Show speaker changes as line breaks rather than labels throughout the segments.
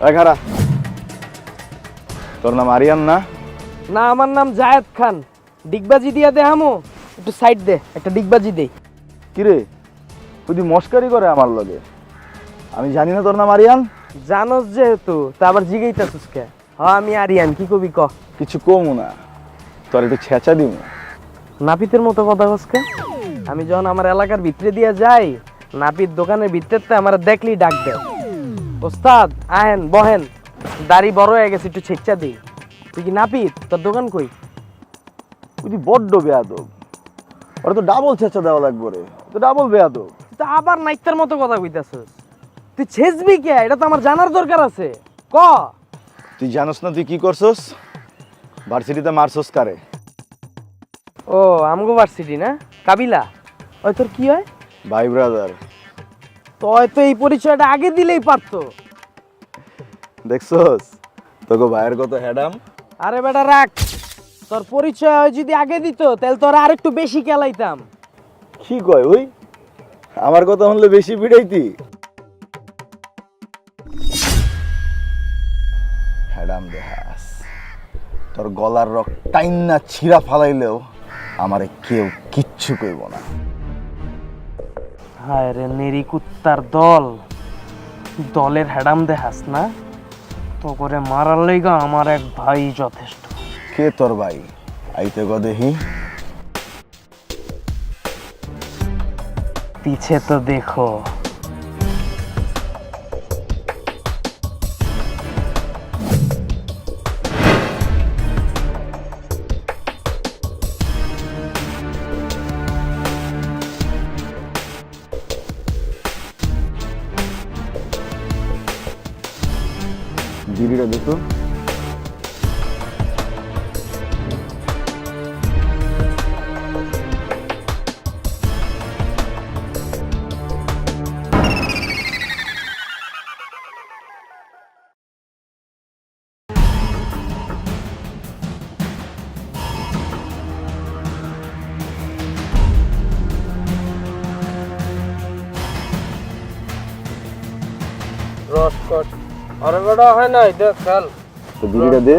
ওই খারা, তোর নাম আরিয়ান না?
না, আমার নাম জায়েদ খান। ডিগবাজি দিয়া দে হামো, একটু সাইড দে, একটা ডিগবাজি দে।
কিরে, তুই মস্কারি করে আমার লগে? আমি জানি না তোর নাম আরিয়ান।
জানোস যেহেতু তা আবার জিগাইতাছিস কে? হ্যাঁ আমি আরিয়ান, কি কবি ক।
কিছু কমু না, তোর একটু ছেঁচা দিমু।
নাপিতের মতো কথা কসকে? আমি যখন আমার এলাকার ভিতরে দিয়া যাই, নাপিত দোকানের ভিতরে আমার দেখলি ডাক দেয়, ওস্তাদ আহেন বহেন, দাড়ি বড় হয়ে গেছে একটু ছেচ্চা দিই। তুই কি নাপিত? তোর দোকান কই?
তুই বড্ড বেয়াদব, ওরা তো ডাবল ছেঁচা দেওয়া লাগবে রে, তো ডাবল বেয়াদব।
তুই আবার নাইতার মতো কথা কইতাছিস। তুই ছেচবি কে? এটা তো আমার জানার দরকার আছে, ক।
তুই জানোস না তুই কি করছস? ভার্সিটিতে মারছস কারে?
ও আমগো ভার্সিটি না, কাবিলা। ওই তোর কি হয়?
ভাই ব্রাদার।
তো হয়তো এই পরিচয়টা আগে দিলেই পারতো।
দেখছস তোকে ভাইয়ের কত হ্যাডাম।
আরে বেটা রাখ, তোর পরিচয় হয় যদি আগে দিত তাহলে তোর আর একটু বেশি খেলাইতাম।
কি কয় ওই? আমার কথা শুনলে বেশি পিড়াইতি। হ্যাডাম দেহাস, তোর গলার রক টাইন্না ছিঁড়া ফালাইলেও আমারে কেউ কিচ্ছু কইব না।
হায় রে নেরি কুত্তার দল, দলের হ্যাডাম দেহাস না? তো করে মারার লইগা আমার এক ভাই যথেষ্ট।
কে তোর ভাই? আইতে গো দেহি।
পিছে তো দেখো।
বিড়িটা দেখো।
রসকট আরে বেটা হয় নাই, দেখ খেল।
তো বিড়িটা দে।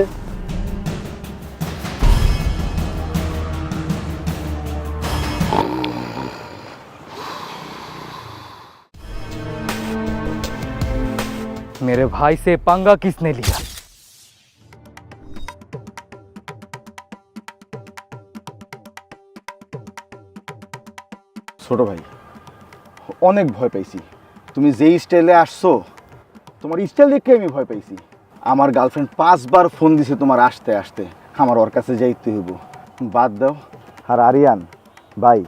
मेरे भाई से पंगा किसने लिया?
ছোট ভাই, অনেক ভয় পাইছি। তুমি যেই স্টাইলে আসছো, তোমার স্টাইল দেখে আমি ভয় পাইছি। আমার গার্লফ্রেন্ড 5 বার ফোন দিছে তোমার আসতে আসতে, আমার ওর কাছে যাইতে হইব। বাদ দাও। আর আরিয়ান ভাই,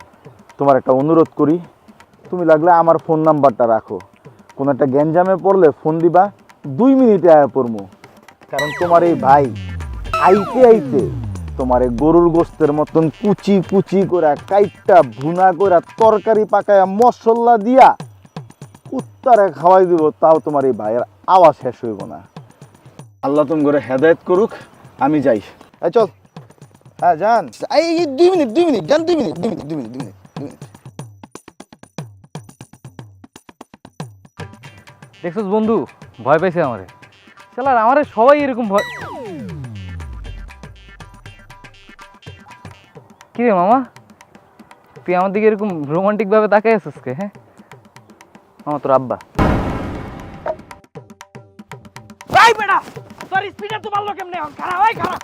তোমার একটা অনুরোধ করি, তুমি লাগলে আমার ফোন নাম্বারটা রাখো। কোনো একটা গ্যাঞ্জামে পড়লে ফোন দিবা, 2 মিনিটে আয়া পড়মু। কারণ তোমার এই ভাই আইতে আইতে তোমার এই গরুর গোস্তের মতন কুচি কুচি করে কাইটটা ভুনা করে তরকারি পাকায়া মশলা দিয়া কুত্তারে খাওয়াই দিব, তাও তোমার এই ভাইয়ের আওয়াজ শেষ হইব না। আল্লাহ তুমি করে হেদায়েত করুক। আমি যাই। এই চল। হ্যাঁ যান। এই 2 মিনিট যান, 2 মিনিট।
দেখছিস বন্ধু, ভয় পাইছে আমারে। শালার আমারে সবাই এরকম ভয়। কি রে মামা, তুই আমার দিকে এরকম রোমান্টিক ভাবে তাকাই আছিস কে? হ্যাঁ মামা, তোর আব্বা।
এই বেটা, তোর স্পিডে তো মারলো কেমনে? খারাপ হয় খারাপ।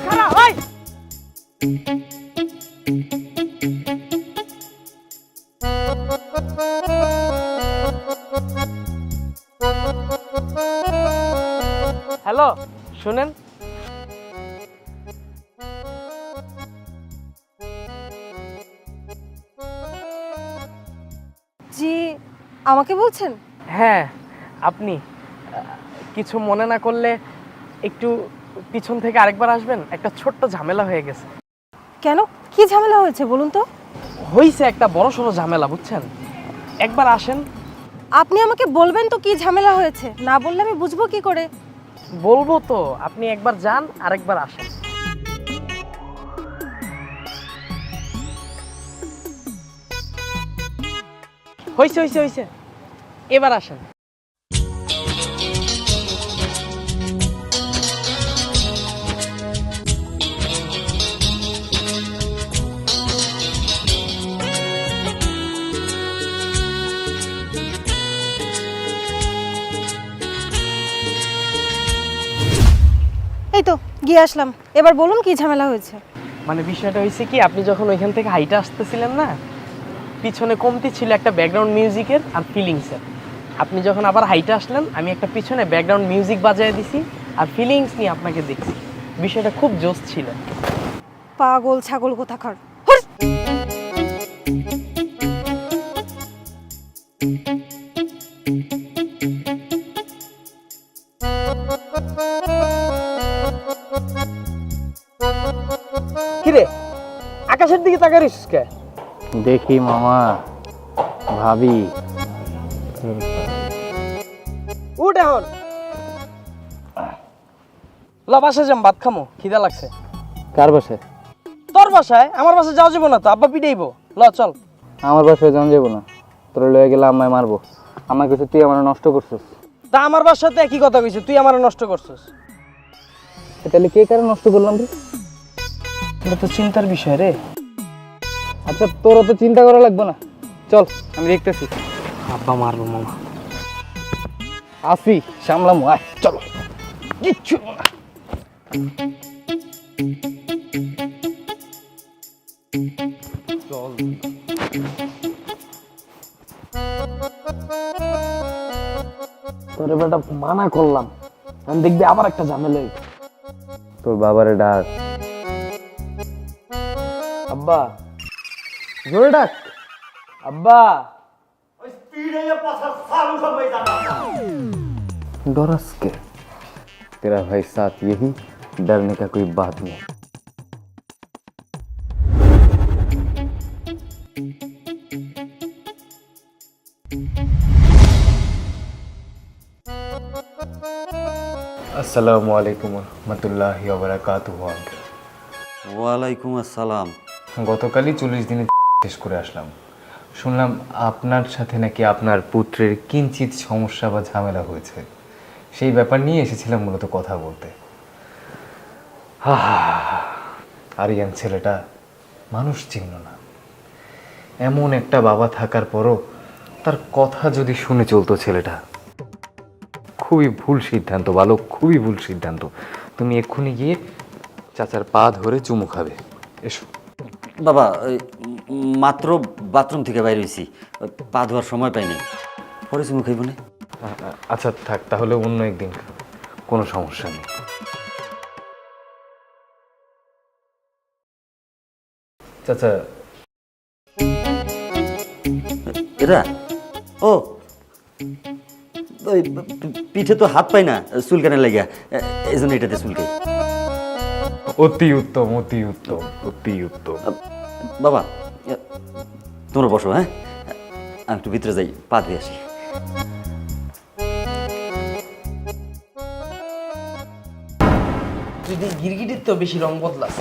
খারাপ হয়। হ্যালো, শুনেন।
জি, আমাকে বলছেন?
হ্যাঁ আপনি কিছু মনে না করলে একটু পিছন থেকে আরেকবার আসবেন, একটা ছোট্ট ঝামেলা হয়ে গেছে।
কেন, কি ঝামেলা হয়েছে বলুন তো?
হইছে একটা বড় সড়ো ঝামেলা, বুঝছেন? একবার আসেন।
আপনি আমাকে বলবেন তো কি ঝামেলা হয়েছে, না বললে আমি বুঝবো কি করে?
বলবো তো, আপনি একবার যান আর একবার আসেন। হইছে হইছে হইছে, এবার আসেন।
এই তো গিয়ে আসলাম, এবার বলুন কি ঝামেলা হয়েছে?
মানে বিষয়টা হয়েছে কি, আপনি যখন ওইখান থেকে হাইটে আসতেছিলেন না, পিছনে কমতি ছিল একটা ব্যাকগ্রাউন্ড মিউজিকের আর ফিলিংসের। আপনি যখন আবার হাইটে আসলেন, আমি একটা পিছনে ব্যাকগ্রাউন্ড মিউজিক বাজিয়ে দিছি আর ফিলিংস নিয়ে আপনাকে দেখছি। বিষয়টা খুব জোশ ছিল।
পাগল ছাগল কোথাকার!
কিরে, আকাশের দিকে তাকারিস কে?
দেখি মামা, ভাবি।
উঠ এখন, ল বাসায় যাম, ভাত খামো, খিদা লাগছে।
কার বাসায়?
তোর বাসায়? আমার বাসায় যাওয়া যাবো না তো, আব্বা পিটাইবো। ল চল।
আমার বাসায় যান যাবো না, তোর লয়ে গেলে আমায় মারবো। আমায় কিছু তুই আমার নষ্ট করছিস।
তা আমার বাসাতে একই কথা কইছিস, তুই আমার নষ্ট করছিস।
তাহলে কে কারে নষ্ট করলাম রে?
এটা তো চিন্তার বিষয় রে।
আচ্ছা, তোর তো চিন্তা করা লাগবে না, চল আমি দেখতেছি।
আব্বা মারবো মামা।
আসি, সামলাম, আয় চলো। কিচ্ছু না। চল।
তোর বেটা মানা করলাম, আমি দেখবি আবার একটা ঝামেলা হইবে।
তোর বাবারে ডাক।
আব্বা, জোরে ডাক। আব্বা।
डरस के? तेरा भाई साथ यही, डरने का कोई बात नहीं।
আসসালামু আলাইকুম রহমতুল্লাহি ওয়া বারাকাতুহু।
ওয়ালাইকুম আসসালাম।
গতকালই 40 দিনে শেষ করে আসলাম। শুনলাম আপনার সাথে নাকি আপনার পুত্রের কিঞ্চিত সমস্যা বা ঝামেলা হয়েছে, সেই ব্যাপার নিয়ে এসেছিলাম মূলত কথা বলতে। আরিয়ান ছেলেটা মানুষ চিনল না। এমন একটা বাবা থাকার পরও তার কথা যদি শুনে চলতো ছেলেটা। খুবই ভুল সিদ্ধান্ত বালক, খুবই ভুল সিদ্ধান্ত। তুমি এক্ষুনি গিয়ে চাচার পা ধরে চুমু খাবে। এসো।
বাবা, মাত্র বাথরুম থেকে বাইরে হয়েছি, পা ধোয়ার সময় পাইনি, পরে চুমু খাইব না।
আচ্ছা থাক, তাহলে অন্য একদিন, কোনো সমস্যা নেই। চাচা,
এরা ও ওই পিঠে তো হাত পাই না চুলকানে লাগিয়া, এই জন্য এটাতে চুলকাই।
অতি উত্তম, অতি উত্তম, অতি উত্তম।
বাবা তোমরা বসো, হ্যাঁ আমি একটু ভিতরে যাই, পা ধুয়ে আসি।
যদি গিরগিটির তো বেশি রং বদলাস।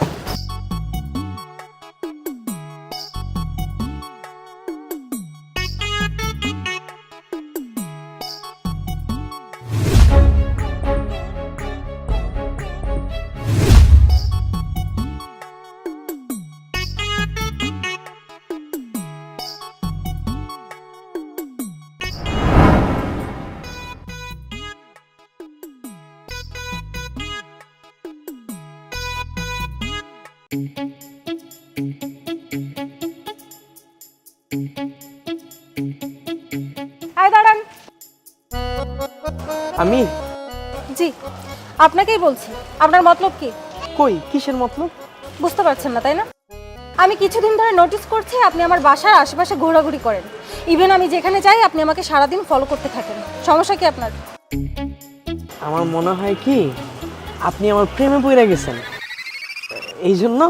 আয় দাঁড়ান।
আমি?
জি, আপনাকেই বলছি। আপনার মতলব কি?
কই, কিসের মতলব?
বুঝতে পারছেন না তাই না? আমি কিছুদিন ধরে নোটিস করছি আপনি আমার বাসার আশেপাশে ঘোরাঘুরি করেন। ইভেন আমি যেখানে যাই আপনি আমাকে সারাদিন ফলো করতে থাকেন। সমস্যা কি আপনার?
আমার মনে হয় কি আপনি আমার প্রেমে পড়ে গেছেন। এই জন্য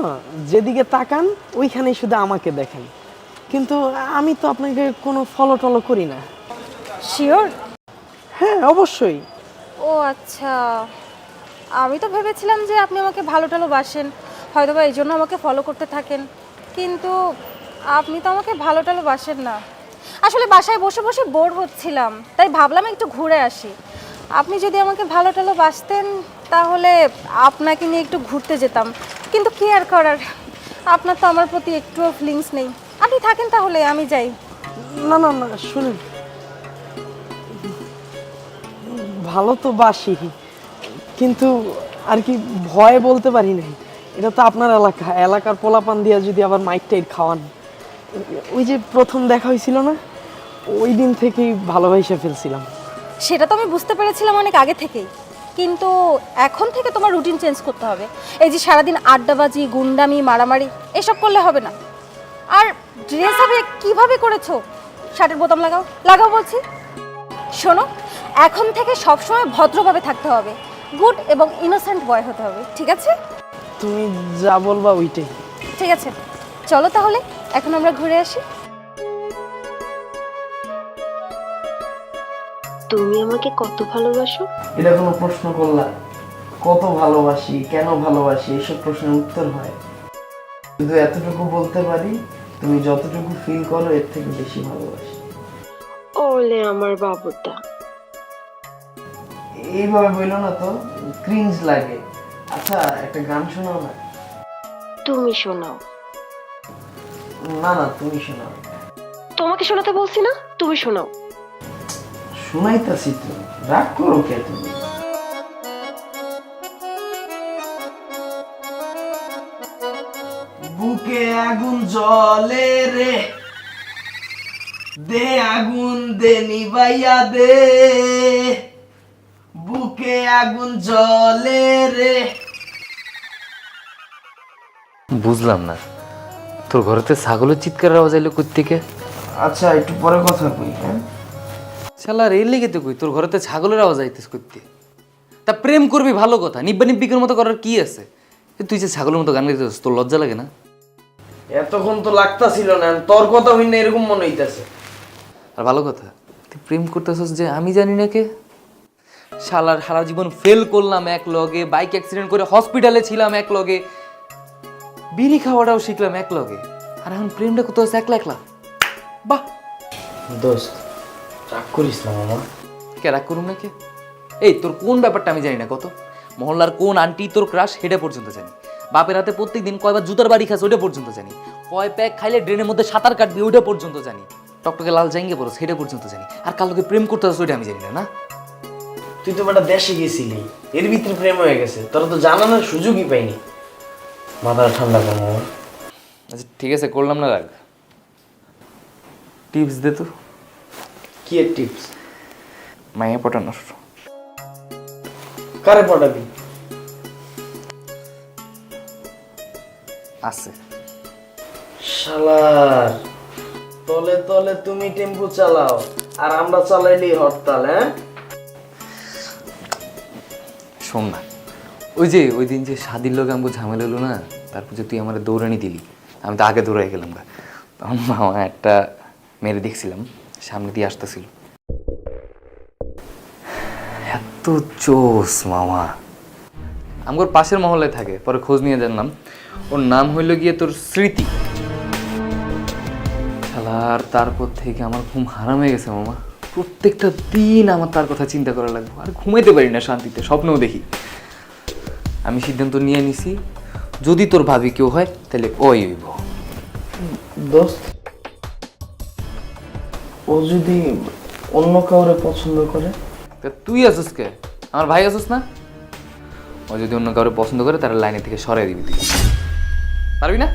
যেদিকে তাকান ওইখানেই শুধু আমাকে দেখেন, কিন্তু আমি তো আপনাকে কোনো ফলো টলো করি না।
শিওর?
হ্যাঁ অবশ্যই।
ও আচ্ছা, আমি তো ভেবেছিলাম যে আপনি আমাকে ভালো টালো বাসেন, হয়তো বা এই জন্য আমাকে ফলো করতে থাকেন, কিন্তু আপনি তো আমাকে ভালো টালো বাসেন না। আসলে বাসায় বসে বসে বোর হচ্ছিলাম, তাই ভাবলাম একটু ঘুরে আসি। আপনি যদি আমাকে ভালো টালো বাসতেন তাহলে আপনাকে নিয়ে একটু ঘুরতে যেতাম, কিন্তু কি আর করার, আপনার তো আমার প্রতি একটুও ফিলিংস নেই। আপনি থাকেন তাহলে, আমি যাই।
না না না, শুনুন, ভালো তো বাসি, কিন্তু আর কি ভয়ে বলতে পারি নাই। এটা তো আপনার এলাকা, এলাকার পোলাপান দিয়া যদি আবার মাইক টাইট খাওয়ান, ওই যে প্রথম দেখা হয়েছিল না, ওই দিন থেকেই ভালোবাসা ফেলছিলাম।
সেটা তো আমি বুঝতে পেরেছিলাম অনেক আগে থেকেই, কিন্তু এখন থেকে তোমার রুটিন চেঞ্জ করতে হবে। এই যে সারাদিন আড্ডাবাজি, গুন্ডামি, মারামারি এসব করলে হবে না। আর ড্রেস আপ কিভাবে করেছো? শার্টের বোতাম লাগাও, লাগাও বলছি। শোনো, এখন থেকে সবসময় ভদ্রভাবে থাকতে হবে, গুড এবং ইনোসেন্ট বয় হতে হবে, ঠিক আছে?
তুমি যা বলবা ওইটাই।
ঠিক আছে, চলো তাহলে এখন আমরা ঘুরে আসি।
তুমি আমাকে কত ভালোবাসো?
এটা কোনো প্রশ্ন করলাম? কত ভালোবাসি, কেন ভালোবাসি, এসব প্রশ্নের উত্তর হয়? শুধু এতটুকু বলতে পারি, তুমি যতটুকু ফিল করো এর থেকে বেশি ভালোবাসি।
ওলে আমার বাবুটা।
এইভাবে বললো না তো, ক্রিঞ্জ লাগে। আচ্ছা একটা গান শোনাও না।
তুমি শোনাও।
না না, তুমি শোনাও।
তোমাকে শোনাতে বলছি না, তুমি শোনাও।
শোনাইতাছি তো, রাগ করো কে তুমি? বুকে আগুন জ্বলে রে, দে আগুন দে নিভাইয়া দে, বুকে আগুন জ্বলে রে।
বুঝলাম না, তোর ঘরেতে ছাগলের চিৎকার আওয়াজ এলো কই থেকে?
আচ্ছা একটু পরে কথা কই। হ্যাঁ
শালা রেল লেগে তো কই, তোর ঘরেতে ছাগলের আওয়াজ আইতেছ করতে? তা প্রেম করবি ভালো কথা, নিব্বা নিব্বিকের মতো করার কি আছে? তুই যে ছাগলের মতো গান গাইতেছিস, তোর লজ্জা লাগে না?
এতক্ষণ তো লাগতাছিল না, তোর কথা হইনা এরকম মনে হইতাছে।
আর ভালো কথা, তুই প্রেম করতেছিস যে আমি জানি না কে? শালার সারা জীবন ফেল করলাম এক লগে, বাইক অ্যাক্সিডেন্ট করে হসপিটালে ছিলাম এক লগে, বিড়ি খাওয়াটাও শিখলাম এক লগে, আর এখন প্রেমটা করতে হচ্ছে একলা একলা। বাহ
দোস্ত রাগ করিস না মামা।
কে রাগ করুন না কে? এই তোর কোন ব্যাপারটা আমি জানি না, কত মহল্লার কোন আন্টি তোর ক্রাশ সেটা পর্যন্ত জানি, বাপের হাতে প্রত্যেক দিন কয়বার জুতার বাড়ি খাস ওইটা পর্যন্ত জানি, কয় প্যাক খাইলে ড্রেনের মধ্যে সাঁতার কাটবি ওইটা পর্যন্ত জানি, টকটকে লাল জাঙ্গে পড়ো সেটা পর্যন্ত জানি, আর কার লোকে প্রেম করতে হচ্ছে ওইটা আমি জানি না। না
তুই তো বেটা দেশে গেছিলি, এর ভিতরে প্রেম হয়ে গেছে, তোরা তো জানানোর সুযোগই পাইনি। মাথা ঠান্ডা কর মামা।
আচ্ছা ঠিক আছে, করলাম না রাগ, টিপস দে তো।
কি এর টিপস?
মাইয়া পটানোর।
কারে পটাবি?
আছে
শালার তলে তলে তুমি টেম্পু চালাও আর আমরা চালাইলি হরতাল। হ্যাঁ
শোন না, ওই যে ওই দিন যে শাদির লোক আমাকে ঝামেলা হলো না, তারপর যে তুই আমার দৌড়ানি দিলি, আমি তো আগে দৌড়াই গেলাম গা, তখন মামা একটা মেরে দেখছিলাম সামনে দিয়ে আসতেছিল, এত জোস মামা। আমার পাশের মহল্লায় থাকে, পরে খোঁজ নিয়ে জানলাম ওর নাম হইল গিয়ে তোর স্মৃতি। শালার তারপর থেকে আমার ঘুম হারাম হয়ে গেছে মামা, প্রত্যেকটা দিন আমার তার কথা চিন্তা করা লাগবে, আর ঘুমাইতে পারি না শান্তিতে, স্বপ্নও দেখি। আমি সিদ্ধান্ত নিয়ে নিছি, যদি তোর ভাবি কেউ হয় তাহলে ওই হইব।
দোস্ত ও যদি অন্য কাউরে পছন্দ করে?
তা তুই আসিস কে? আমার ভাই আসিস না? ও যদি অন্য কাউরে পছন্দ করে তার লাইনের থেকে সরাই দিবি, তুই পারবি না?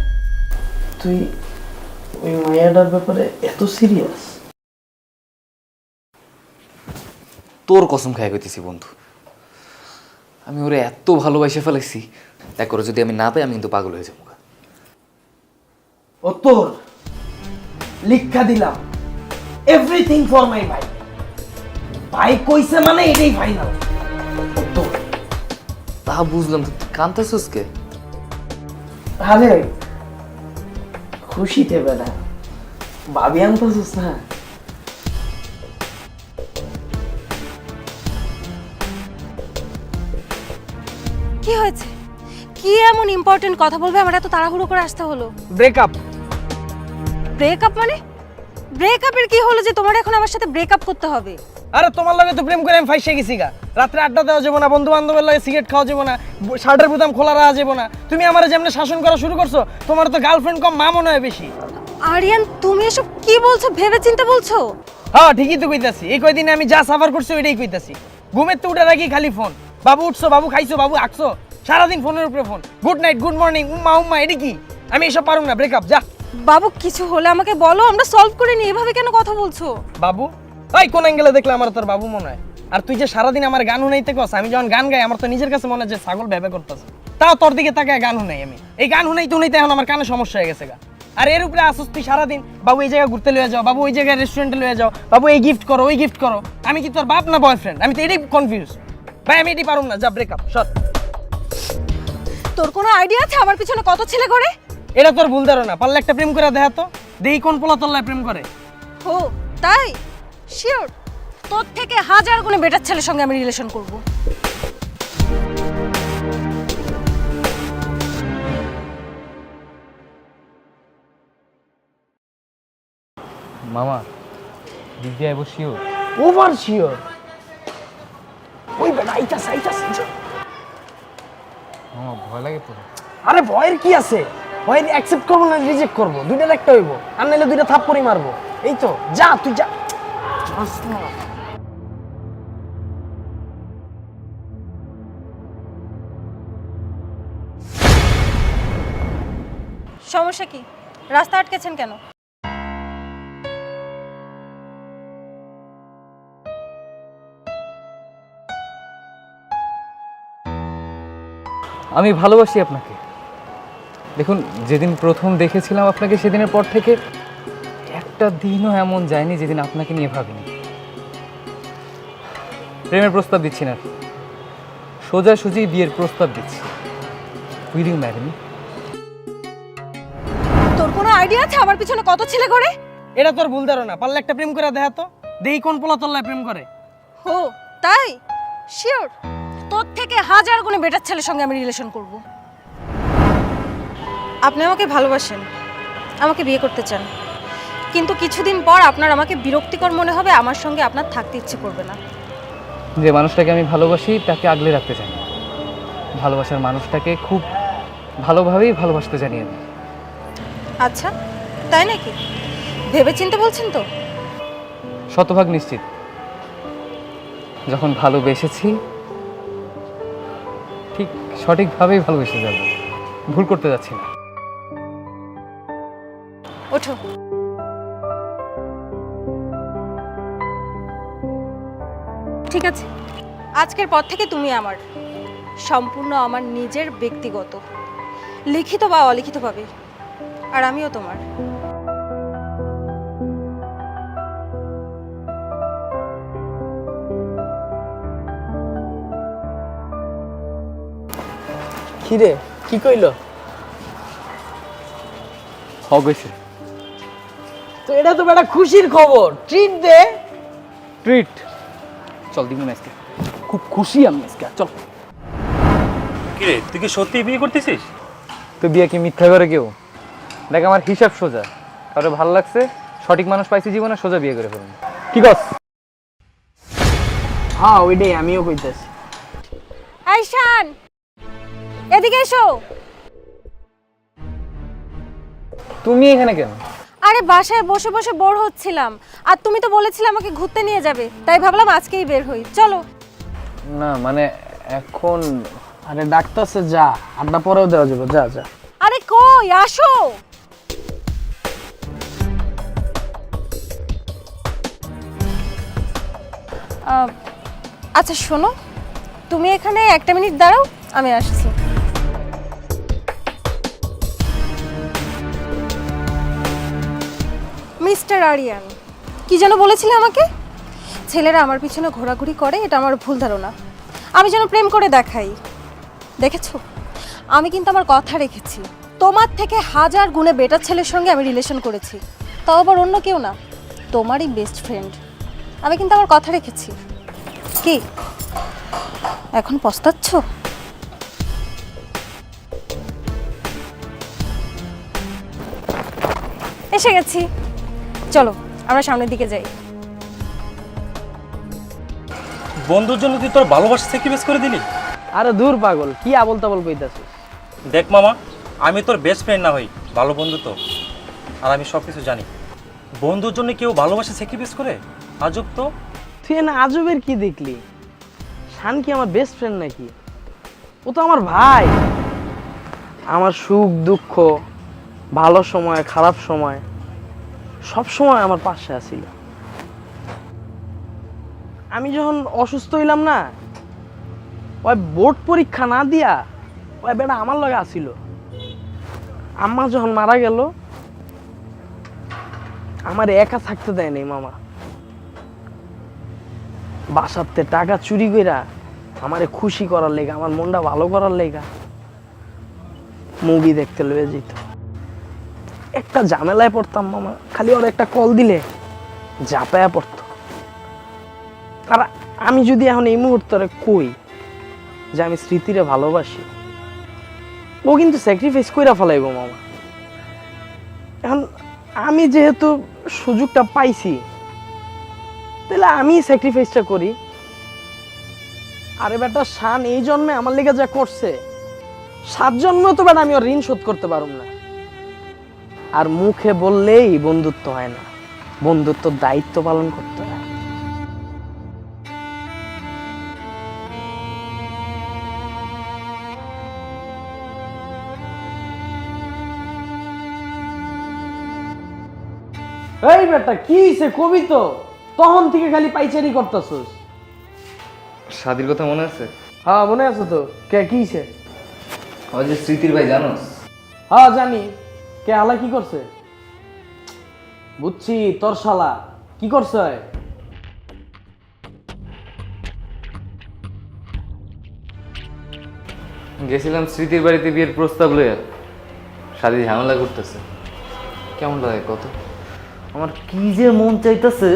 তুই ওই মায়াটার ব্যাপারে এত সিরিয়াস?
তোর কসম খাই কইতেছি বন্ধু, আমি ওরে এত ভালোবাসে ফেলাইছি, দেখ করে যদি আমি না পাই আমি কিন্তু পাগল হয়ে যাবো।
ও তোর লিখা দিলাম, এভরিথিং ফর মাই ভাই। ভাই কইছে মানে এটাই ফাইনাল। ও তোর।
তা বুঝলাম, তুই কান্তাছিস কে?
আরে খুশিতে বেড়া ভাবি আনতেছিস না?
কি হয়েছে? কি এমন ইম্পর্টেন্ট কথা বলবে আমার এত তাড়াহুড়ো করে আসতে হলো?
ব্রেকআপ।
ব্রেকআপ মানে? ব্রেকআপের কি হলো যে তোমার এখন আমার সাথে ব্রেকআপ করতে হবে?
আরে তোমার লগে তো প্রেম করে আমি ফাইসে গেছি গা। রাত্রে আড্ডা দেওয়া যাবো না, বন্ধু বান্ধবের লগে সিগারেট খাওয়া যাবো না, শার্টের বোতাম খোলা রাখা যাবো না। তুমি আমার যেমন শাসন করা শুরু করছো, তোমার তো গার্লফ্রেন্ড কম মা মনে হয় বেশি।
আরিয়ান তুমি এসব কি বলছো? ভেবে চিন্তে বলছো?
হ্যাঁ ঠিকই তো কইতাছি। এই কয়দিনে আমি যা সাফার করছি ওইটাই কইতাছি। ঘুমের তো উঠে রাখি খালি ফোন, বাবু উঠছো, বাবু খাইছো, বাবু আঁকছো, সারাদিন ফোনের উপরে phone. Good night, good morning, উম্মা উম্মা, এটা কি? আমি এসব পারুম না, ব্রেকআপ যা।
বাবু কিছু হলে আমাকে বলো, আমরা সলভ করে নিই। এভাবে কেন কথা বলছো?
বাবু ওই কোন অ্যাঙ্গেলে দেখলে আমার তোর বাবু মনে হয়? আর তুই যে সারাদিন আমার গান শুনাইতে কস, আমি যখন গান গাই আমার তো নিজের কাছে মনে হয় যে ছাগল ভেবে করতেছে। তাও তোর দিকে তাকায় গান শুনাই আমি। এই গান শুনাইতে শুনাইতে এখন আমার কানে সমস্যা হয়ে গেছে গা। আর এর উপরে আসুস তুই সারাদিন, বাবু এই জায়গায় ঘুরতে লয়ে যাও, বাবু ওই জায়গায় রেস্টুরেন্টে লয়ে যাও, বাবু এই গিফট করো, ওই গিফট করো। আমি কি তোর বাপ না বয়ফ্রেন্ড? আমি তো এটাই কনফিউজ ভাই। আমি এটাই পারুম না, যা ব্রেকআপ সর।
তোর কোনো আইডিয়া আছে আমার পিছনে কত ছেলে ঘোরে?
এটা তোর ভুল ধারণা। পারলে একটা প্রেম করে দেখা তো, দেখি কোন পোলা তল্লায় প্রেম করে।
ও তাই? শিওর তোর থেকে 1000 গুণে বেটার ছেলের সঙ্গে আমি রিলেশন করব।
মামা দিদি আইব শিওর?
Over sure. ওই বেটা আইতাছে আইতাছে।
মামা ভয় লাগে তো।
আরে ভয়ের কি আছে? ভয়ের অ্যাকসেপ্ট করবো না রিজেক্ট করবো, দুইটার একটা হইব। আর নাইলে দুইটা থাপ্পড়ই মারবো। এই তো যা, তুই যা।
সমস্যা কি? রাস্তা আটকেছেন কেন?
আমি ভালোবাসি আপনাকে। দেখুন, যেদিন প্রথম দেখেছিলাম আপনাকে সেদিনের পর থেকে একটা দিনও এমন যায়নি যেদিন আপনাকে নিয়ে ভাবিনি। প্রেমের প্রস্তাব দিচ্ছি না, সোজাসুজি বিয়ের প্রস্তাব দিচ্ছি। Will you marry me?
তোর কোনো আইডিয়া আছে আমার পিছনে কত ছেলে ঘোরে?
এটা তোর ভুল ধারণা। পারলে একটা প্রেম করে দেখা তো, দেখি কোন পোলা তল্লায় প্রেম করে।
ও তাই? শিওর তোর থেকে 1000 গুণে বেটার ছেলের সঙ্গে আমি রিলেশন করব। আপনি আমাকে ভালোবাসেন, আমাকে বিয়ে করতে চান, কিন্তু কিছুদিন পর আপনার আমাকে বিরক্তিকর মনে হবে, আমার সঙ্গে আপনার থাকতে ইচ্ছে করবে না।
যে মানুষটাকে আমি ভালোবাসি তাকে আগলে রাখতে চাই না। ভালোবাসার মানুষটাকে খুব ভালোভাবেই ভালোবাসতে জানি আমি।
আচ্ছা তাই নাকি? ভেবে চিন্তে বলছেন তো?
শতভাগ নিশ্চিত। যখন ভালোবেসেছি ঠিক সঠিকভাবেই ভালোবেসে যাব, ভুল করতে যাচ্ছি না।
ওঠো। ঠিক আছে, আজকের পর থেকে তুমি আমার, সম্পূর্ণ আমার নিজের, ব্যক্তিগত, লিখিত বা অলিখিতভাবে। আর আমিও তোমার।
কিরে কি কইলো?
গেছে।
তো এটা তো বেটা খুশির খবর, ট্রিট দে।
ট্রিট? চল দিবি না আজকে, খুব খুশি আমি আজকে, চল।
কিরে তুই কি সত্যি বিয়ে করতেছিস?
তো বিয়ে কি মিথ্যা করে কেউ? দেখ আমার হিসাব সোজা, কারো ভালো লাগছে, সঠিক মানুষ পাইছি জীবনে, সোজা বিয়ে করে ফেলুন। কি কস?
হ্যাঁ ওইটাই আমিও কইতেছি।
আইশান এদিকে এসো।
তুমি এখানে কেন?
আরে বাসায় বসে বসে বোর হচ্ছিলাম, আর তুমি তো বলেছিলে আমাকে ঘুরতে নিয়ে যাবে, তাই ভাবলাম আজকেই বের হই। চলো।
না মানে এখন।
আরে ডাক্তারছে, যা, আড্ডা পরেও দেওয়া যাবে, যা যা।
আরে কই, আসো। আচ্ছা শোনো, তুমি এখানে একটা মিনিট দাঁড়াও, আমি আসছি। মিস্টার আরিয়ান, কি যেন বলেছিলে আমাকে? ছেলেরা আমার পিছনে ঘোরাঘুরি করে, এটা আমার ভুল ধারণা। আমি যেন প্রেম করে দেখাই। দেখেছো, আমি কিন্তু আমার কথা রেখেছি। তোমার থেকে 1000 গুণে বেটার ছেলের সঙ্গে আমি রিলেশন করেছি, তাও আবার অন্য কেউ না, তোমারই বেস্ট ফ্রেন্ড। আমি কিন্তু আমার কথা রেখেছি। কি এখন পস্তাচ্ছ? এসে গেছি, চলো আমরা সামনের দিকে যাই।
বন্ধুর জন্য তুই তোর ভালোবাসা স্যাক্রিফাইস করে দিলি?
আরে দূর পাগল, কি আবল তাবল কইতাছিস?
দেখ মামা, আমি তোর বেস্ট ফ্রেন্ড না হই, ভালো বন্ধু তো। আর আমি সব কিছু জানি। বন্ধুর জন্য কেউ ভালোবাসা স্যাক্রিফাইস করে? আজব তো।
তুই না আজবের কি দেখলি? শান কি আমার বেস্ট ফ্রেন্ড নাকি? ও তো আমার ভাই। আমার সুখ দুঃখ, ভালো সময় খারাপ সময় সব সময় আমার পাশে আছিল। আমি যখন অসুস্থ হইলাম না, ওই বোর্ড পরীক্ষা না দিয়া ওই বেটা আমার লগে আসিল। আম্মা যখন মারা গেল, আমার একা থাকতে দেয় নাই মামা। বাসাতে টাকা চুরি কইরা আমারে খুশি করার লেগা, আমার মনটা ভালো করার লেগা মুভি দেখতে লয়ে যেত। একটা ঝামেলায় পড়তাম মামা, খালি ওর একটা কল দিলে ঝাঁপায়া পড়তো। আর আমি যদি এখন এই মুহূর্তে কই যে আমি স্মৃতিরে ভালোবাসি, ও কিন্তু স্যাক্রিফাইস কইরা ফেলাইব মামা। এখন আমি যেহেতু সুযোগটা পাইছি, তাহলে আমি স্যাক্রিফাইসটা করি। আরে বেটা শান এই জন্মে আমার লেগে যা করছে, 7 জন্ম তো বেটা আমি ওর ঋণ শোধ করতে পারুম না। আর মুখে বললেই বন্ধুত্ব হয় না, বন্ধুত্ব দায়িত্ব পালন করতে হয়। এই বেটা কি হইছে কবি তো, তখন থেকে খালি পাইচারি করতেছস।
শাদির কথা মনে আছে?
হ্যাঁ মনে আছে তো। কে কি হইছে?
ওই যে স্মৃতির ভাই, জানোস?
হ্যাঁ জানি। কে হালা কি করছে? বুঝছি, তোর শালা কি করছে?
গেছিলাম স্মৃতির বাড়িতে বিয়ের প্রস্তাব লইয়া, শাদি ঝামেলা করতেছে। কেমন লাগে কত? আমার কি যে মন চাইতেছে।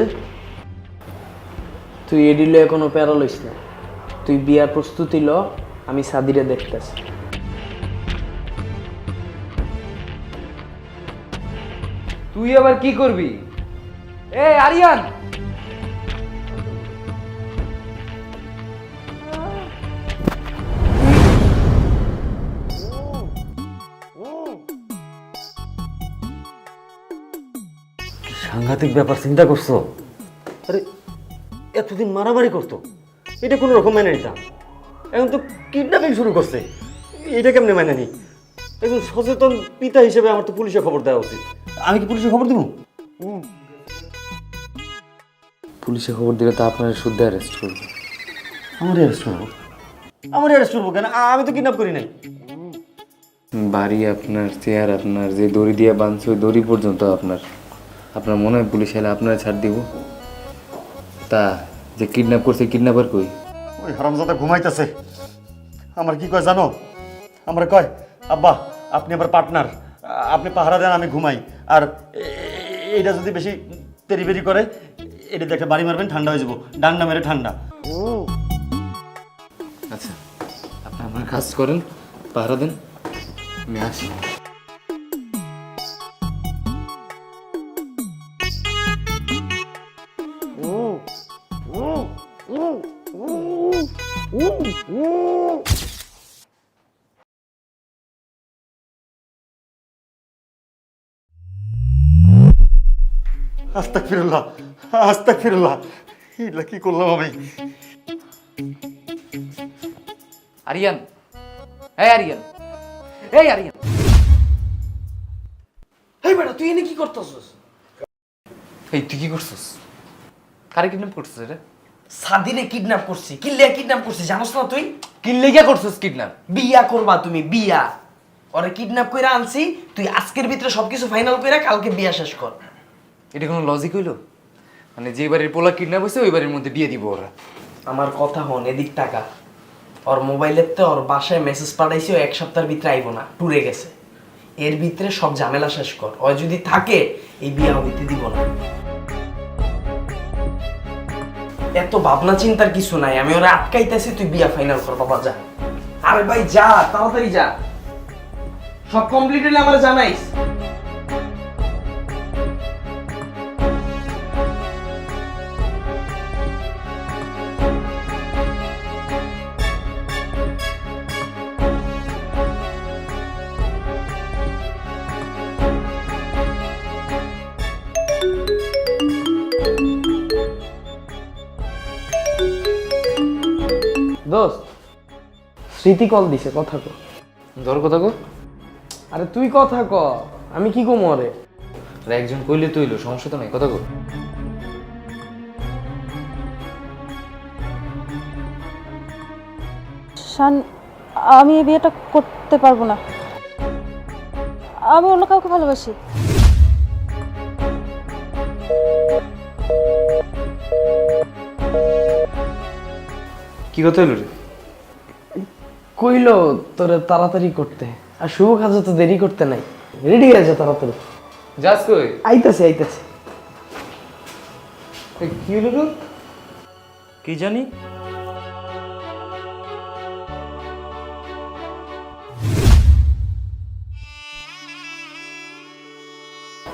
তুই এডিলে কোনো প্যারা লইস না, তুই বিয়ার প্রস্তুতি ল, আমি সাদিরে দেখতেছি।
তুই আবার কি করবি? এ আরিয়ান,
সাংঘাতিক ব্যাপার, চিন্তা করছো? আরে এতদিন মারামারি করতো, এটা কোনো রকম মেনে নিতাম, এখন তো কিডন্যাপিং শুরু করছে। এটা কেমনে মেনে নি? একজন সচেতন পিতা হিসেবে আমার তো পুলিশে খবর দেওয়া উচিত। আমি কি পুলিশে খবর দিব?
পুলিশে খবর দিলে তো আপনার শুদ্ধ অ্যারেস্ট করবে।
আমার অ্যারেস্ট করবো? আমার অ্যারেস্ট করবো কেন? আমি তো কিডন্যাপ করি নাই।
বাড়ি আপনার, চেয়ার আপনার, যে দড়ি দিয়ে বাঁধছে ওই দড়ি পর্যন্ত আপনার। আপনার মনে হয় পুলিশ এলে আপনারা ছাড় দিব? তা যে কিডন্যাপ করছে, কিডন্যাপার কই?
ওই হারামজাদা ঘুমাইতেছে। আমার কি কয় জানো? আমার কয়, আব্বা আপনি আমার পার্টনার, আপনি পাহারা দেন, আমি ঘুমাই। আর এটা যদি বেশি তেরিবেরি করে, এটা দেখে বাড়ি মারবেন, ঠান্ডা হয়ে যাবো। ডান্ডা মেরে ঠান্ডা।
আচ্ছা, আপনি আপনার কাজ করেন, পাহারা দেন, আমি আসি।
আস্তাগফিরুল্লাহ, আস্তাগফিরুল্লাহ, এটা কি করলাম আমি?
আরিয়ান, এই আরিয়ান, এই আরিয়ান,
এই বেটা তুই এনে কি করতেছস?
এই তুই কি করছিস? কারে কিডন্যাপ করছিস রে?
সাদিরে কিডন্যাপ করছি। কিল্লিয়া কিডন্যাপ করছি জানোস না তুই?
কিনলে গিয়া করছিস কিডন্যাপ?
বিয়া করবা তুমি, বিয়া। ওরে কিডন্যাপ কইরা আনছি, তুই আজকের ভিতরে সবকিছু ফাইনাল কইরা কালকে বিয়া শেষ কর।
এটা কোনো লজিক হইলো? মানে যে বাড়ির পোলা কিডন্যাপ হয়েছে ওই বাড়ির মধ্যে বিয়ে দিব ওরা?
আমার কথা হন, এদিক টাকা। ওর মোবাইলের তো ওর বাসায় মেসেজ পাঠাইছি, ও 1 সপ্তাহের ভিতরে আইব না, ট্যুরে গেছে। এর ভিতরে সব ঝামেলা শেষ কর। ওই যদি থাকে এই বিয়া হইতে দিব না। এত ভাবনা চিন্তার কিছু নাই, আমি ওরা আটকাইতেছি, তুই বিয়া ফাইনাল কর বাবা, যা। আরে ভাই যা, তাড়াতাড়ি যা, সব কমপ্লিট হলে আমার জানাইস। দোস্ত, স্মৃতি কল দিছে, কথা কো।
ধর কথা কো।
আরে তুই কথা ক, আমি কি কম রে?
আর একজন কইলে তুইলো, সমস্যা তো নাই, কথা কো।
শান, আমি এই বিয়েটা করতে পারবো না। আমি অন্য কাউকে ভালোবাসি।
কি কথা হইলো রে?
কইলো তোরে তাড়াতাড়ি করতে, আর শুভ কাজে তো দেরি করতে নাই। রেডি হয়ে যা তাড়াতাড়ি।
যাস কই?
আইতাছে আইতাছে।
কি হইলো রে?
কি জানি।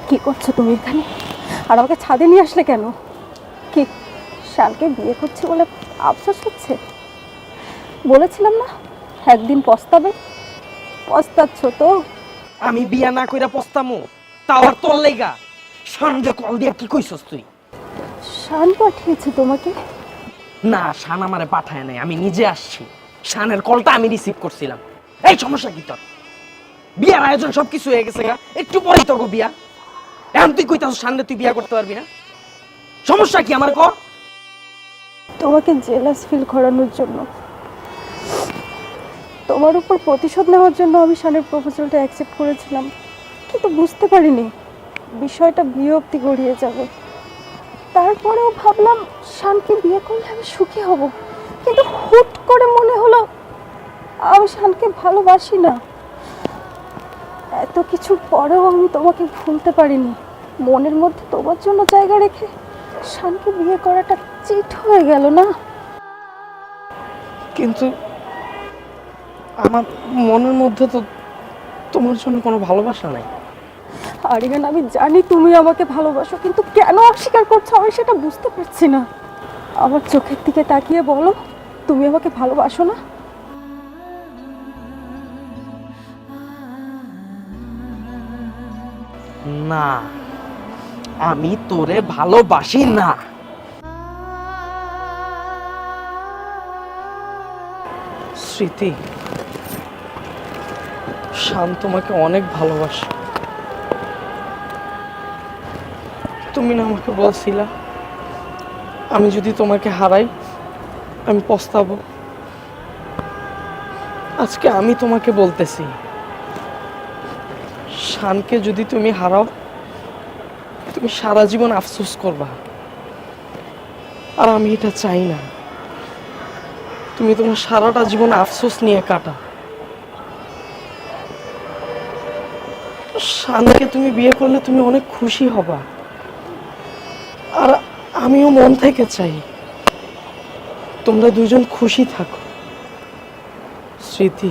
কি করছো তুমি এখানে? আর আমাকে ছাদে নিয়ে আসলে কেন? কি শানকে বিয়ে করছে বলে আফসোস হচ্ছে? বলেছিলাম না একদিন পস্তাবে। পস্তাচ্ছ তো?
আমি বিয়া না কইরা পস্তামু, তাও আর তোর লাইগা? শানকে কল দিয়া কি কইছস তুই?
শান পাঠিয়েছে তোমাকে?
না, শান আমারে পাঠায় নাই, আমি নিজে আসছি। শানের কলটা আমি রিসিভ করছিলাম। এই সমস্যা কি তোর? বিয়ার আয়োজন সবকিছু হয়ে গেছে গা, একটু পরেই তো গো বিয়া। এখন তুই কইতাছ শানরে তুই বিয়া করতে পারবি না? সমস্যা কি আমার ক?
তোমাকে জেলাস ফিল করানোর জন্য, তোমার উপর প্রতিশোধ নেওয়ার জন্য আমি শানের প্রপোজালটা অ্যাকসেপ্ট করেছিলাম, কিন্তু বুঝতে পারিনি বিষয়টা বিয়ে অবধি গড়িয়ে যাবে। তারপরেও ভাবলাম শানকে বিয়ে করলে আমি সুখী হব, কিন্তু হুট করে মনে হলো আমি শানকে ভালোবাসি না। এত কিছুর পরেও আমি তোমাকে ভুলতে পারিনি। মনের মধ্যে তোমার জন্য জায়গা রেখে শানকে বিয়ে করাটা চিট হয়ে গেল না?
কিন্তু আমার মনের মধ্যে তো তোমার জন্য কোনো ভালোবাসা নাই।
আরিয়ান, আমি জানি তুমি আমাকে ভালোবাসো, কিন্তু কেন অস্বীকার করছো আমি সেটা বুঝতে পারছি না। আমার চোখের দিকে তাকিয়ে বলো, তুমি আমাকে ভালোবাসো না?
না, আমি তোরে ভালোবাসি না। স্মৃতি, শান তোমাকে অনেক ভালোবাসে। তুমি না আমাকে বলছিলা আমি যদি তোমাকে হারাই আমি পস্তাবো। আজকে আমি তোমাকে বলতেছি, শানকে যদি তুমি হারাও তুমি সারা জীবন আফসোস করবা, আর আমি এটা চাই না। তুমি তোমার সারাটা জীবন আফসোস নিয়ে কাটা। শানকে তুমি বিয়ে করলে তুমি অনেক খুশি হবা, আর আমিও মন থেকে চাই তোমরা দুজন খুশি থাকো। স্মৃতি,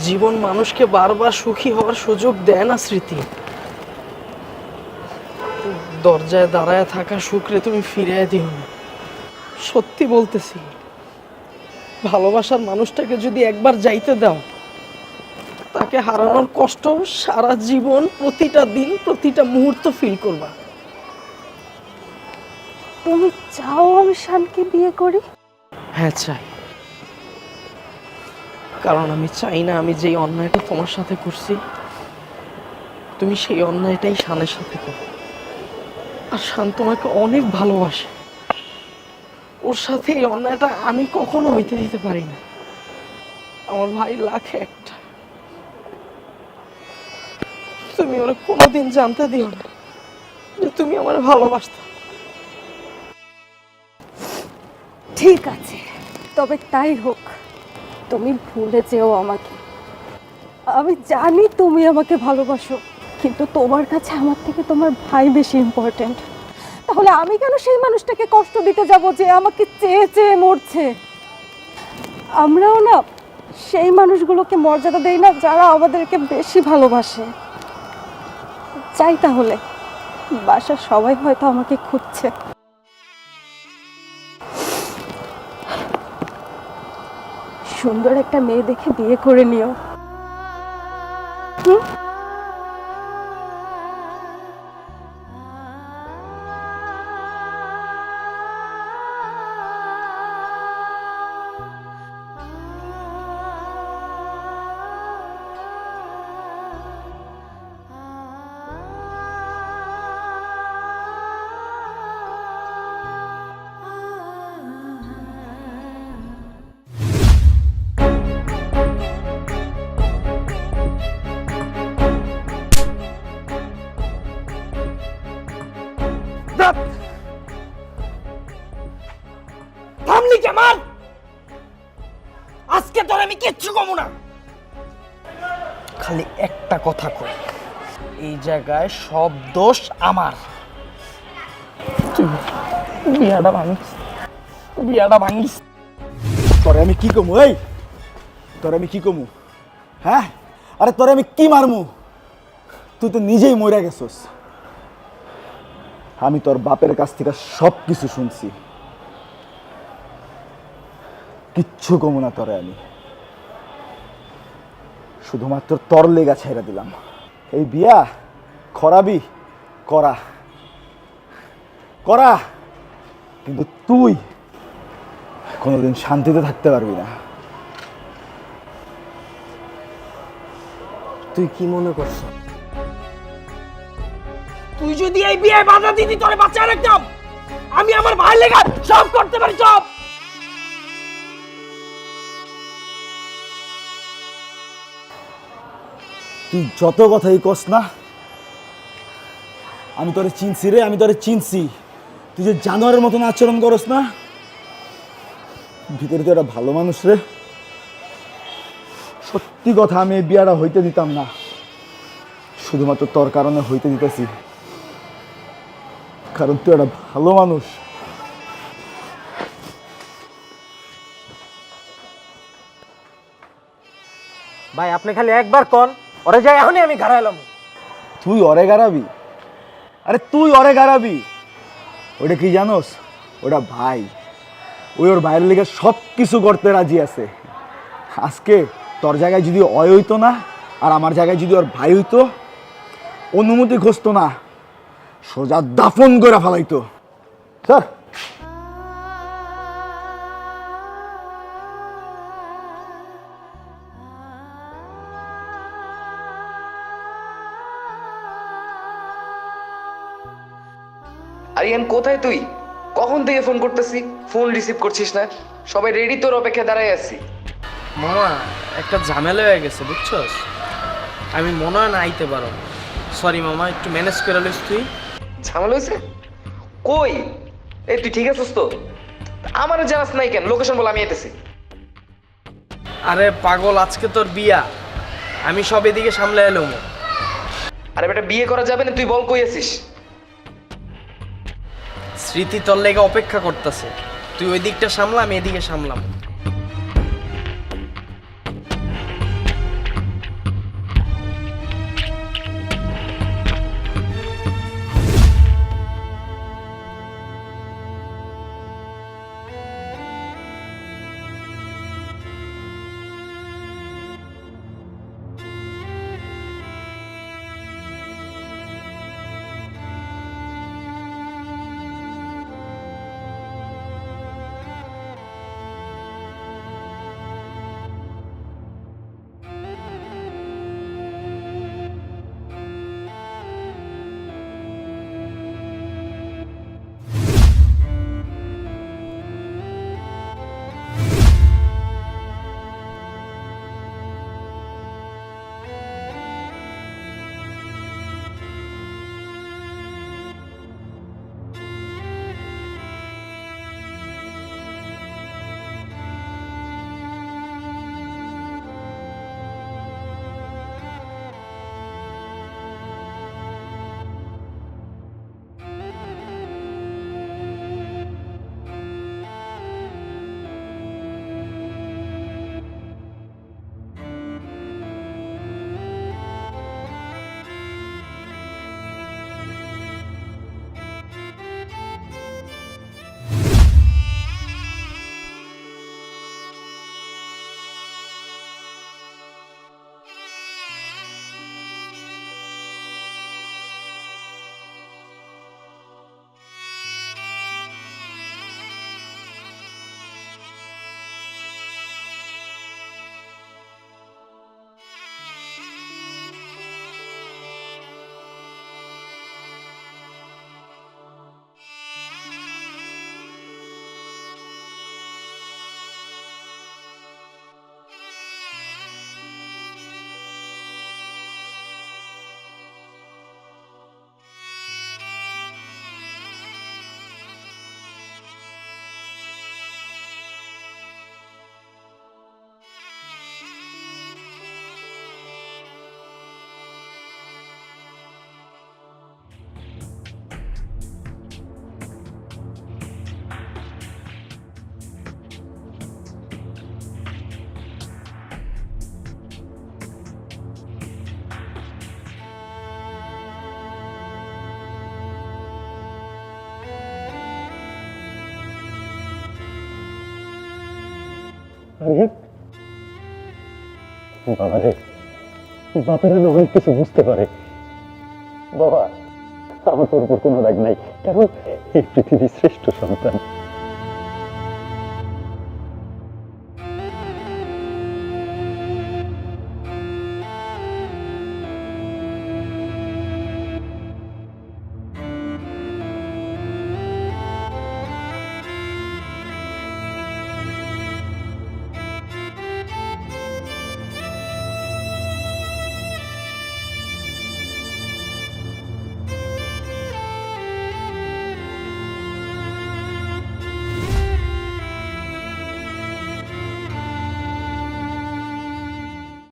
জীবন মানুষকে বারবার সুখী হওয়ার সুযোগ দেয় না। স্মৃতি, দরজায় দাঁড়ায় থাকা সুখরে তুমি ফিরিয়ে দিও না। সত্যি বলতেছি, ভালোবাসার মানুষটাকে যদি একবার যাইতে দাও, তাকে হারানোর কষ্ট সারা জীবন, প্রতিটা দিন, প্রতিটা মুহূর্ত ফিল করবা।
তুমি চাও আমি শানকে বিয়ে করি?
হ্যাঁ, চাই। কারণ আমি চাই না আমি যেই অন্যায়টা তোমার সাথে করছি তুমি সেই অন্যায়টাই শানের সাথে করো। আর শান তোমাকে অনেক ভালোবাসে, ওর সাথে এই অন্যায়টা আমি কখনো হইতে দিতে পারি না। আমার ভাই লাখে একটা, তুমি ওরা কোনোদিন জানতে দিও না যে তুমি আমার ভালোবাসতে।
ঠিক আছে, তবে তাই হোক। তুমি ভুলে যেও আমাকে। আমি জানি তুমি আমাকে ভালোবাসো, কিন্তু তোমার কাছে আমার থেকে তোমার ভাই বেশি ইম্পর্ট্যান্ট। তাহলে আমি কেন সেই মানুষটাকে কষ্ট দিতে যাব যে আমাকে চেয়ে চেয়ে মরছে? আমরাও না সেই মানুষগুলোকে মর্যাদা দেই না যারা আমাদেরকে বেশি ভালোবাসে। চাই তাহলে বাসার সবাই হয়তো আমাকে খুঁজছে। সুন্দর একটা মেয়ে দেখে বিয়ে করে নিও। হুম?
থামলি কেমন? আজকে তোর আমি কিচ্ছু কমু না। খালি একটা কথা কই, এই জায়গায় সব দোষ আমার। বিয়াটা ভাঙিস, বিয়াটা ভাঙিস।
তোরে আমি কি কমু? এই তোরে আমি কি কমু? হ্যাঁ, আরে তোরে আমি কি মারমু? তুই তো নিজেই মরে গেছস। আমি তোর বাপের কাছ থেকে সব কিছু শুনছি, কিচ্ছু কমু না তোরে আমি। শুধুমাত্র তোর লেগা ছেড়ে দিলাম। এই বিয়া খরাবি করা করা, কিন্তু তুই কোনোদিন শান্তিতে থাকতে পারবি না।
তুই কি মনে করছ? তুই যদি এই বিয়ে বাধা দিতি তোরে বাঁচা রাখতাম। আমি আমার ভাই লেগা সব করতে পারি, সব।
তুই যত কথাই কস না, আমি তোরে চিনছি রে, আমি তোরে চিনছি। তুই যে জানোয়ারের মতন আচরণ করস না, ভিতরে তো একটা ভালো মানুষ রে। সত্যি কথা, আমি এই বিয়াটা হইতে দিতাম না, শুধুমাত্র তোর কারণে হইতে দিতেছি, কারণ তুই একটা ভালো মানুষ।
ভাই আপনি খালি একবার কোন, ওরে যাই এখনই আমি ঘাড়াইলাম।
তুই অরে গারাবি? আরে তুই অরে গারাবি? ওটা কি জানোস? ওটা ভাই। ওই ওর ভাইয়ের লিগে সব কিছু করতে রাজি আছে। আজকে তোর জায়গায় যদি অয় হইতো না, আর আমার জায়গায় যদি ওর ভাই হইতো, অনুমতি খুঁজতো না, সোজা দাফন করে ফেলাইতো। স্যার,
আরিয়ান কোথায় তুই? কখন থেকে ফোন করতেছি, ফোন রিসিভ করছিস না। সবাই রেডি, তোর অপেক্ষা দাঁড়ায় আছি।
মামা একটা ঝামেলা হয়ে গেছে বুঝছস, আমি মনে হয় না আইতে পারো। সরি মামা, একটু ম্যানেজ করে লিস তুই।
ঝামেলা হয়েছে? কই? এই তুই ঠিক আছিস তো? আমার জানাস নাই কেন? লোকেশন বল, আমি আইতেছি।
আরে পাগল, আজকে তোর বিয়া, আমি সব এদিকে সামলে এলাম।
আরে বেটা, বিয়ে করা যাবে না, তুই বল কই আছিস?
স্মৃতি তোর লেগে অপেক্ষা করতেছে, তুই ওই দিকটা সামলা, আমি এদিকে সামলাম।
আরিয়ান বাবা রে, বাপেরা না অনেক কিছু বুঝতে পারে। বাবা, আমার তোর উপর কোনো রাগ নাই, কারণ এই পৃথিবীর শ্রেষ্ঠ সন্তান।